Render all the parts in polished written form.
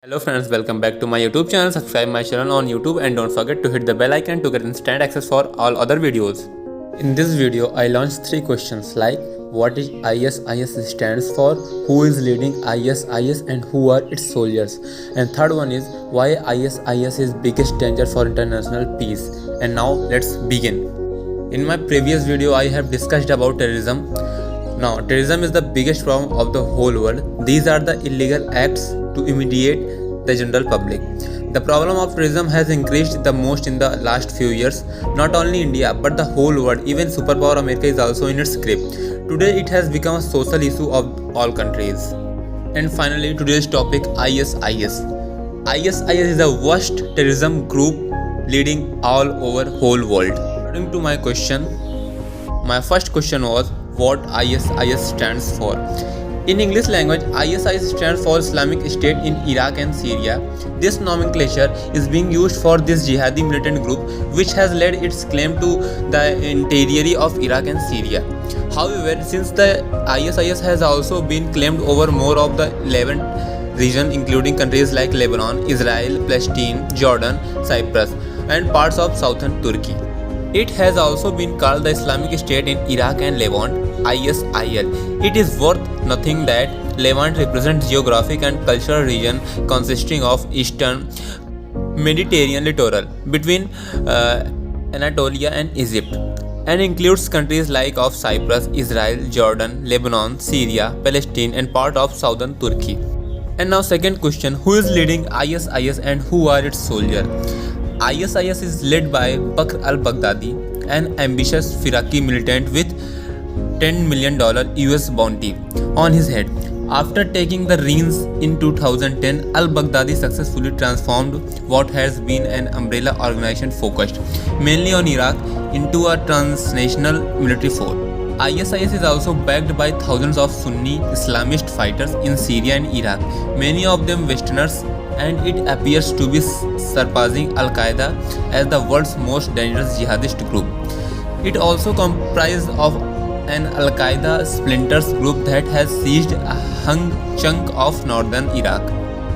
Hello friends, welcome back to my YouTube channel. Subscribe my channel on YouTube and don't forget to hit the bell icon to get instant access for all other videos. In this video, I launched 3 questions like what is ISIS stands for, who is leading ISIS and who are its soldiers, and third one is why ISIS is biggest danger for international peace. And now let's begin. In my previous video, I have discussed about terrorism. Now, terrorism is the biggest problem of the whole world. These are the illegal acts to immediate the general public. The problem of terrorism has increased the most in the last few years. Not only India but the whole world, even superpower America is also in its grip. Today it has become a social issue of all countries. And finally, today's topic, ISIS. ISIS is the worst terrorism group leading all over whole world. According to my question, my first question was what ISIS stands for. In English language, ISIS stands for Islamic State in Iraq and Syria. This nomenclature is being used for this jihadi militant group which has laid its claim to the interior of Iraq and Syria. However, since the ISIS has also been claimed over more of the Levant region including countries like Lebanon, Israel, Palestine, Jordan, Cyprus and parts of southern Turkey. It has also been called the Islamic State in Iraq and Levant, ISIL. It is worth nothing that Levant represents geographic and cultural region consisting of eastern Mediterranean littoral between Anatolia and Egypt, and includes countries like of Cyprus, Israel, Jordan, Lebanon, Syria, Palestine and part of southern Turkey. And now second question, who is leading ISIS and who are its soldiers? ISIS is led by Bakr al-Baghdadi, an ambitious Iraqi militant with $10 million US bounty on his head. After taking the reins in 2010, al-Baghdadi successfully transformed what has been an umbrella organization focused mainly on Iraq into a transnational military force. ISIS is also backed by thousands of Sunni Islamist fighters in Syria and Iraq, many of them Westerners, and it appears to be surpassing Al-Qaeda as the world's most dangerous jihadist group. It also comprises of an Al-Qaeda splinters group that has seized a hung chunk of northern Iraq.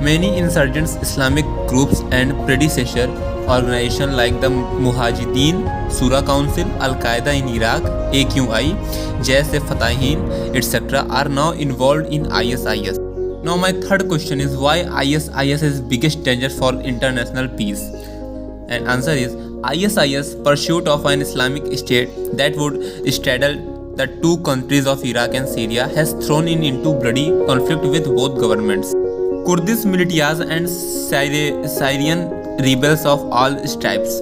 Many insurgents, Islamic groups and predecessor organizations like the Mujahideen, Shura Council, Al-Qaeda in Iraq, AQI, Jaish-e-Fatahin, etc. are now involved in ISIS. Now my third question is why ISIS is biggest danger for international peace. And answer is ISIS pursuit of an Islamic state that would straddle the two countries of Iraq and Syria has thrown into bloody conflict with both governments. Kurdish militias and Syrian rebels of all stripes.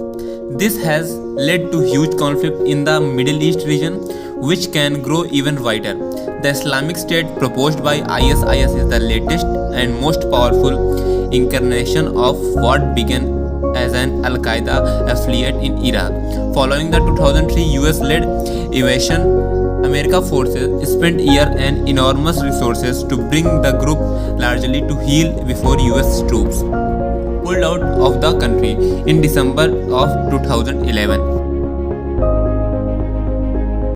This has led to huge conflict in the Middle East region which can grow even wider. The Islamic State proposed by ISIS is the latest and most powerful incarnation of what began as an Al-Qaeda affiliate in Iraq. Following the 2003 US-led invasion, American forces spent years and enormous resources to bring the group largely to heel before US troops pulled out of the country in December of 2011.